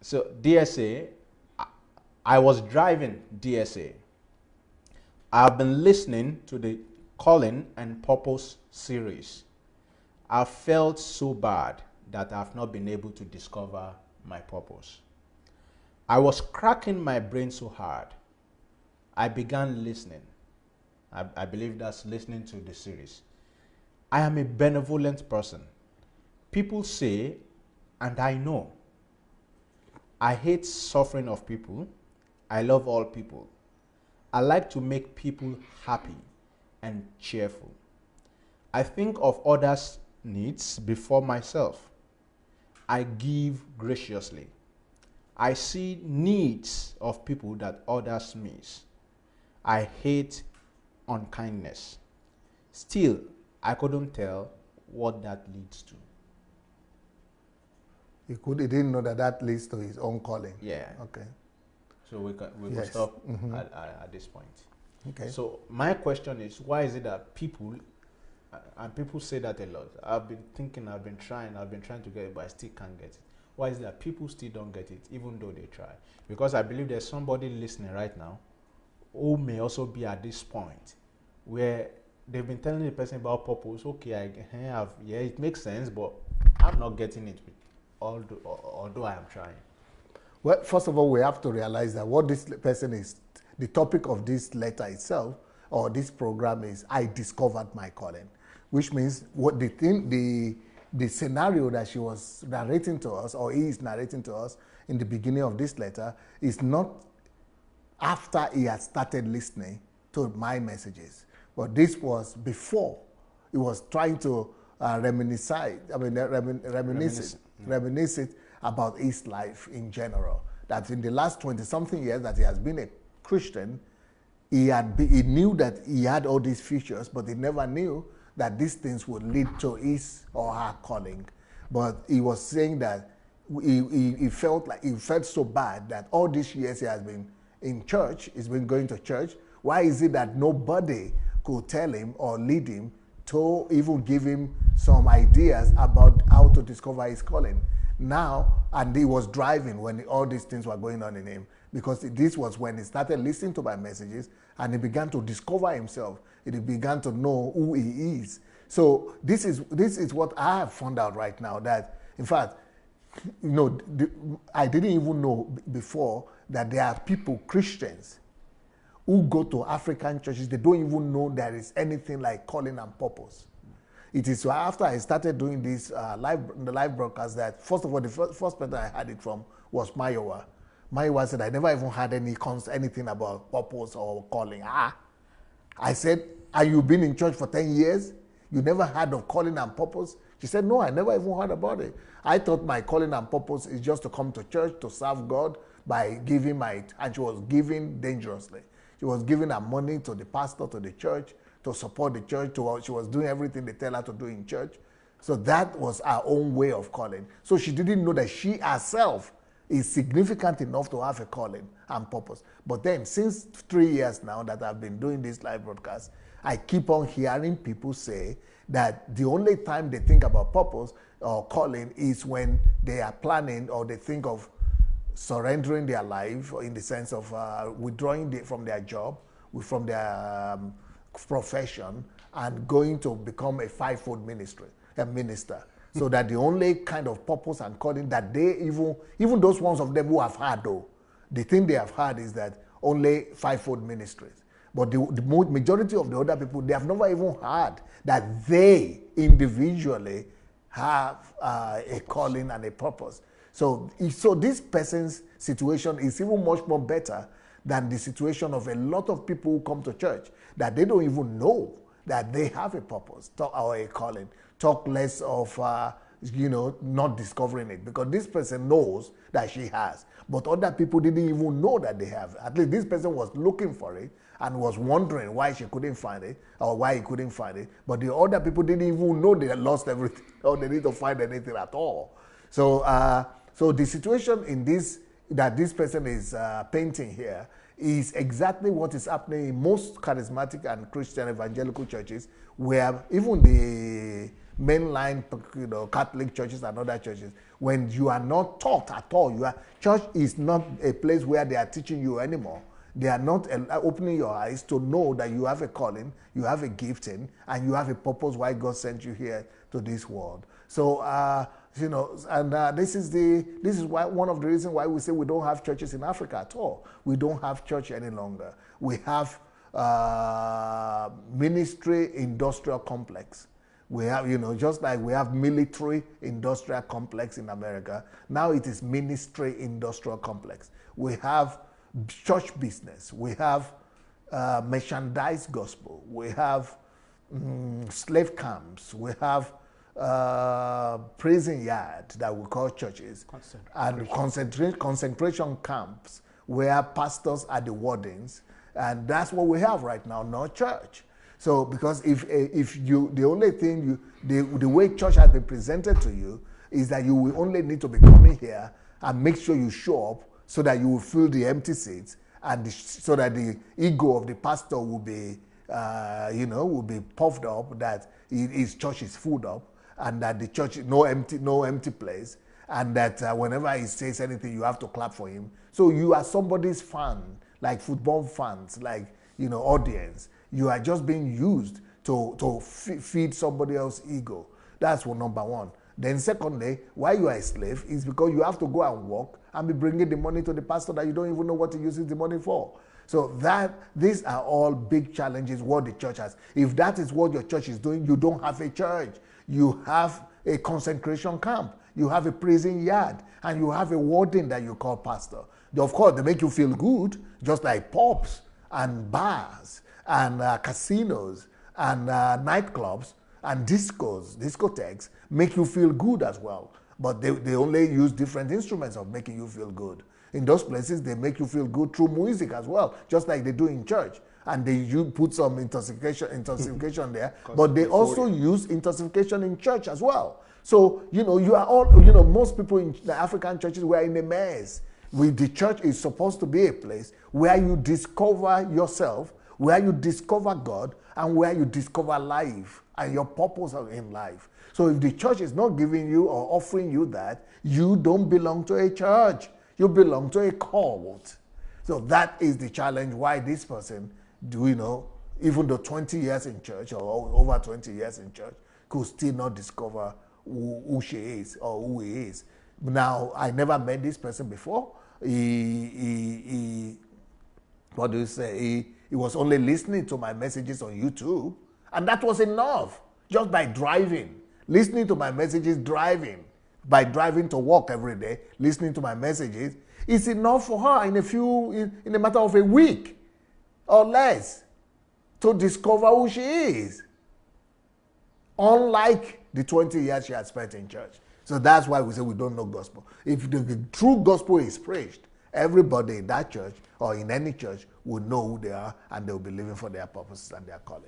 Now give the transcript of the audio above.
So DSA, I was driving DSA. I've been listening to the Calling and Purpose series. I felt so bad that I've not been able to discover my purpose. I was cracking my brain so hard. I began listening. I believe that's listening to the series. I am a benevolent person. People say, and I know, I hate suffering of people. I love all people. I like to make people happy and cheerful. I think of others' needs before myself. I give graciously. I see needs of people that others miss. I hate unkindness. Still, I couldn't tell what that leads to. He didn't know that that leads to his own calling. Yeah. Okay. So we can Yes. stop at this point. Okay. So my question is, why is it that people, and people say that a lot, I've been trying to get it, but I still can't get it. Why is it that people still don't get it, even though they try? Because I believe there's somebody listening right now who may also be at this point where they've been telling the person about purpose. Okay, it makes sense, but I'm not getting it, although I am trying. Well, first of all, we have to realize that what this person is, the topic of this letter itself, or this program is, I discovered my calling, which means what the scenario that she was narrating to us, or he is narrating to us in the beginning of this letter, is not after he had started listening to my messages, but this was before. He was trying to reminisce it about his life in general. That in the last 20-something years that he has been a Christian, he knew that he had all these features, but he never knew that these things would lead to his or her calling. But he was saying that he felt so bad that all these years he has been in church, he's been going to church. Why is it that nobody could tell him or lead him to even give him some ideas about how to discover his calling? Now, and he was driving when all these things were going on in him, because this was when he started listening to my messages and he began to discover himself. He began to know who he is. So this is what I have found out right now, that in fact, I didn't even know before that there are people, Christians, who go to African churches, they don't even know there is anything like calling and purpose. It is after I started doing this the live broadcast that, first of all, the first person I had it from was Mayowa. Mayowa said, I never even had anything about purpose or calling. I said, have you been in church for 10 years? You never heard of calling and purpose? She said, no, I never even heard about it. I thought my calling and purpose is just to come to church, to serve God by giving and she was giving dangerously. She was giving her money to the pastor, to the church, to support the church. She was doing everything they tell her to do in church. So that was her own way of calling. So she didn't know that she herself is significant enough to have a calling and purpose. But then, since 3 years now that I've been doing this live broadcast, I keep on hearing people say that the only time they think about purpose or calling is when they are planning or they think of surrendering their life, in the sense of withdrawing from their job, from their profession, and going to become a fivefold minister. So that the only kind of purpose and calling that they even those ones of them who have had, though, the thing they have had is that only fivefold ministries. But the majority of the other people, they have never even heard that they individually have a calling and a purpose. So this person's situation is even much more better than the situation of a lot of people who come to church, that they don't even know that they have a purpose or a calling. Talk less of not discovering it, because this person knows that she has, but other people didn't even know that they have. At least this person was looking for it and was wondering why she couldn't find it or why he couldn't find it, but the other people didn't even know they had lost everything or they need to find anything at all. So the situation in this that this person is painting here is exactly what is happening in most charismatic and Christian evangelical churches, where even the mainline, Catholic churches and other churches, when you are not taught at all, church is not a place where they are teaching you anymore. They are not opening your eyes to know that you have a calling, you have a gifting, and you have a purpose why God sent you here to this world. So, this is why one of the reasons why we say we don't have churches in Africa at all. We don't have church any longer. We have ministry industrial complex. We have, just like we have military industrial complex in America, now it is ministry industrial complex. We have church business, we have merchandise gospel, we have slave camps, we have prison yard that we call churches, and concentration camps where pastors are the wardens, and that's what we have right now, not church. So because if you, the only thing the way church has been presented to you is that you will only need to be coming here and make sure you show up so that you will fill the empty seats, and so that the ego of the pastor will be will be puffed up that his church is filled up, and that the church no empty place, and that whenever he says anything you have to clap for him. So you are somebody's fan, like football fans, like audience. You are just being used to feed somebody else's ego. That's number one. Then secondly, why you are a slave is because you have to go and work and be bringing the money to the pastor that you don't even know what he uses the money for. So these are all big challenges what the church has. If that is what your church is doing, you don't have a church. You have a concentration camp. You have a prison yard. And you have a warden that you call pastor. Of course, they make you feel good, just like pubs and bars and casinos and nightclubs and discotheques make you feel good as well. But they only use different instruments of making you feel good. In those places, they make you feel good through music as well, just like they do in church. And you put some intensification there, but they also use intensification in church as well. So, you are all, most people in the African churches were in a mess. The church is supposed to be a place where you discover yourself, where you discover God, and where you discover life and your purpose in life. So if the church is not giving you or offering you that, you don't belong to a church. You belong to a cult. So that is the challenge why this person, even though 20 years in church or over 20 years in church, could still not discover who she is or who he is. Now, I never met this person before. He was only listening to my messages on YouTube, and that was enough. Just by driving, listening to my messages, by driving to work every day, listening to my messages, it's enough for her in a matter of a week or less to discover who she is. Unlike the 20 years she had spent in church. So that's why we say we don't know gospel. If the true gospel is preached, everybody in that church or in any church will know who they are, and they will be living for their purposes and their calling.